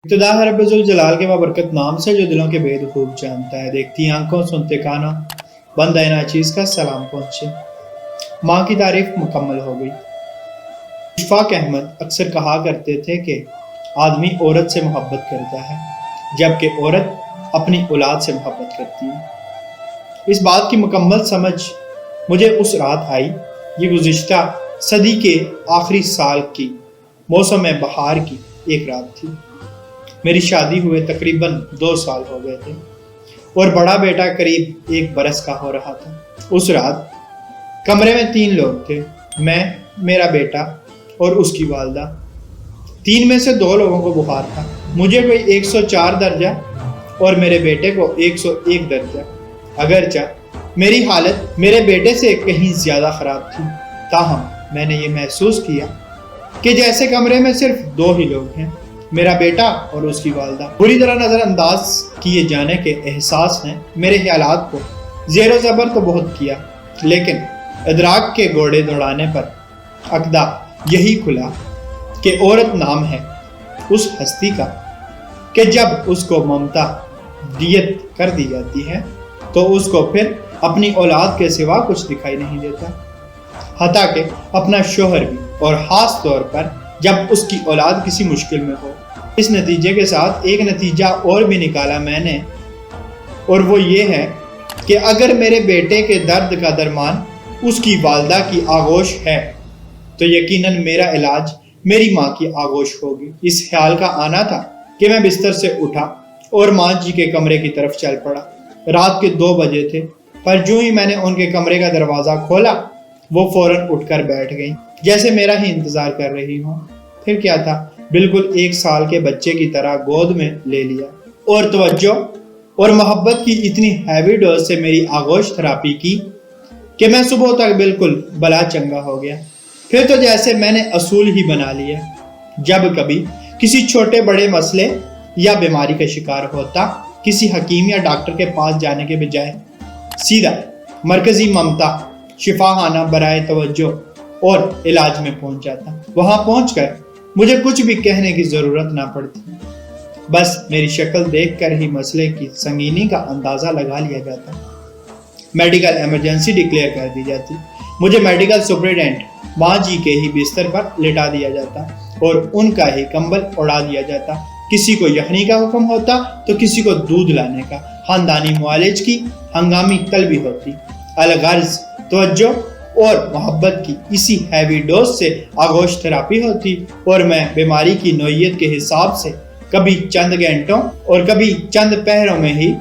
ابتدا ہے رب ذوالجلال کے بابرکت نام سے جو دلوں کے بید خوب جانتا ہے، دیکھتی آنکھوں سنتے کانوں بند ہے ناچیز کا سلام پہنچے۔ ماں کی تعریف مکمل ہو گئی۔ اشفاق احمد اکثر کہا کرتے تھے کہ آدمی عورت سے محبت کرتا ہے جبکہ عورت اپنی اولاد سے محبت کرتی ہے۔ اس بات کی مکمل سمجھ مجھے اس رات آئی، یہ گزشتہ صدی کے آخری سال کی موسم بہار کی ایک رات تھی۔ میری شادی ہوئے تقریباً 2 سال ہو گئے تھے اور بڑا بیٹا قریب 1 برس کا ہو رہا تھا۔ اس رات کمرے میں 3 لوگ تھے، میں، میرا بیٹا اور اس کی والدہ۔ 3 میں سے 2 لوگوں کو بخار تھا، مجھے کوئی 104 درجہ اور میرے بیٹے کو 101 درجہ، اگرچہ میری حالت میرے بیٹے سے کہیں زیادہ خراب تھی، تاہم میں نے یہ محسوس کیا کہ جیسے کمرے میں صرف 2 ہی لوگ ہیں، میرا بیٹا اور اس کی والدہ۔ بری طرح نظر انداز کیے جانے کے احساس نے میرے خیالات کو زیر و زبر تو بہت کیا، لیکن ادراک کے گھوڑے دوڑانے پر عقدہ یہی کھلا کہ عورت نام ہے اس ہستی کا کہ جب اس کو ممتا دیت کر دی جاتی ہے تو اس کو پھر اپنی اولاد کے سوا کچھ دکھائی نہیں دیتا، حتیٰ کہ اپنا شوہر بھی، اور خاص طور پر جب اس کی اولاد کسی مشکل میں ہو۔ اس نتیجے کے ساتھ ایک نتیجہ اور بھی نکالا میں نے، اور وہ یہ ہے کہ اگر میرے بیٹے کے درد کا درمان اس کی والدہ کی آغوش ہے تو یقیناً میرا علاج میری ماں کی آغوش ہوگی۔ اس خیال کا آنا تھا کہ میں بستر سے اٹھا اور ماں جی کے کمرے کی طرف چل پڑا۔ رات کے 2 بجے تھے، پر جو ہی میں نے ان کے کمرے کا دروازہ کھولا وہ فوراً اٹھ کر بیٹھ گئی، جیسے میرا ہی انتظار کر رہی ہوں۔ پھر کیا تھا، بالکل 1 سال کے بچے کی طرح گود میں لے لیا اور توجہ اور محبت کی اتنی ہیوی ڈوز سے میری آغوش تھراپی کی کہ میں صبح تک بالکل بلا چنگا ہو گیا۔ پھر تو جیسے میں نے اصول ہی بنا لیا، جب کبھی کسی چھوٹے بڑے مسئلے یا بیماری کا شکار ہوتا، کسی حکیم یا ڈاکٹر کے پاس جانے کے بجائے سیدھا مرکزی ممتا شفاخانہ برائے توجہ اور علاج میں پہنچ جاتا۔ وہاں پہنچ کر مجھے کچھ بھی کہنے کی ضرورت نہ پڑتی، بس میری شکل دیکھ کر ہی مسئلے کی سنگینی کا اندازہ لگا لیا جاتا۔ میڈیکل ایمرجنسی ڈکلیئر کر دی جاتی، مجھے میڈیکل سپرنٹینڈنٹ ماں جی کے ہی بستر پر لٹا دیا جاتا اور ان کا ہی کمبل اڑا دیا جاتا۔ کسی کو یخنی کا حکم ہوتا تو کسی کو دودھ لانے کا۔ خاندانی معالج کی ہنگامی طلبی ہوتی۔ الغرض توجہ اور محبت کی اسی ہیوی ڈوز سے آغوش تھراپی ہوتی اور میں بیماری کی نوعیت کے حساب سے کبھی چند گھنٹوں اور کبھی چند پہروں میں ہی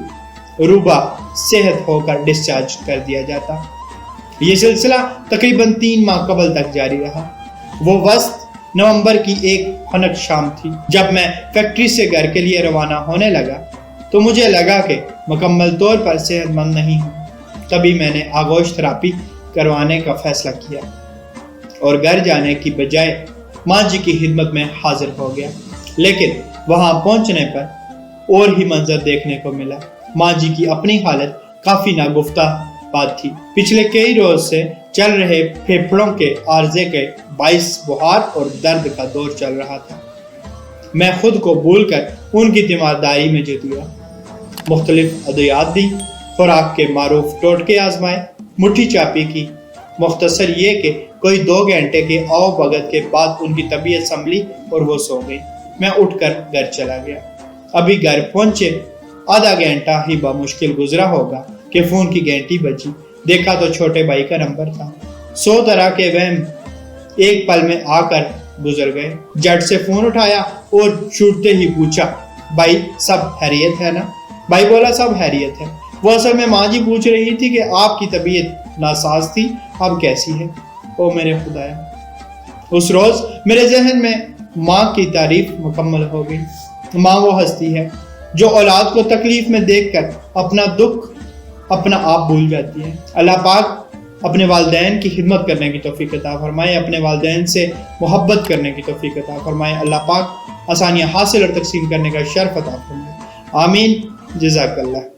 روبہ صحت ہو کر ڈسچارج کر دیا جاتا۔ یہ سلسلہ تقریباً 3 ماہ قبل تک جاری رہا۔ وہ وسط نومبر کی ایک خنک شام تھی، جب میں فیکٹری سے گھر کے لیے روانہ ہونے لگا تو مجھے لگا کہ مکمل طور پر صحت مند نہیں ہوں۔ تبھی میں نے آغوش تھراپی کروانے کا فیصلہ کیا اور گھر جانے کی بجائے ماں جی کی خدمت میں حاضر ہو گیا، لیکن وہاں پہنچنے پر اور ہی منظر دیکھنے کو ملا۔ ماں جی کی اپنی حالت کافی ناگفتہ بات تھی۔ پچھلے کئی روز سے چل رہے پھیپھڑوں کے عارضے کے باعث بخار اور درد کا دور چل رہا تھا۔ میں خود کو بھول کر ان کی تیمارداری میں جت گیا۔ مختلف ادویات دی، خوراک کے معروف ٹوٹکے آزمائے، مٹھی چاپی کی، مختصر یہ کہ کوئی 2 گھنٹے کے آؤ بھگت کے بعد ان کی طبیعت سنبھلی اور وہ سو گئی۔ میں اٹھ کر گھر چلا گیا۔ ابھی گھر پہنچے آدھا گھنٹہ ہی بمشکل گزرا ہوگا کہ فون کی گھنٹی بجی۔ دیکھا تو چھوٹے بھائی کا نمبر تھا۔ 100 طرح کے وہم ایک پل میں آ کر گزر گئے۔ جٹ سے فون اٹھایا اور چھوٹتے ہی پوچھا، بھائی سب خیریت ہے نا؟ بھائی بولا سب خیریت ہے۔ وہ اصل میں ماں جی پوچھ رہی تھی کہ آپ کی طبیعت ناساز تھی، اب کیسی ہے؟ او میرے خدایا! اس روز میرے ذہن میں ماں کی تعریف مکمل ہو گئی۔ ماں وہ ہستی ہے جو اولاد کو تکلیف میں دیکھ کر اپنا دکھ اپنا آپ بھول جاتی ہے۔ اللہ پاک اپنے والدین کی خدمت کرنے کی توفیق عطا فرمائے، اپنے والدین سے محبت کرنے کی توفیق عطا فرمائے۔ اللہ پاک آسانیاں حاصل اور تقسیم کرنے کا شرف عطا فرمائے۔ آمین۔ جزاک اللہ۔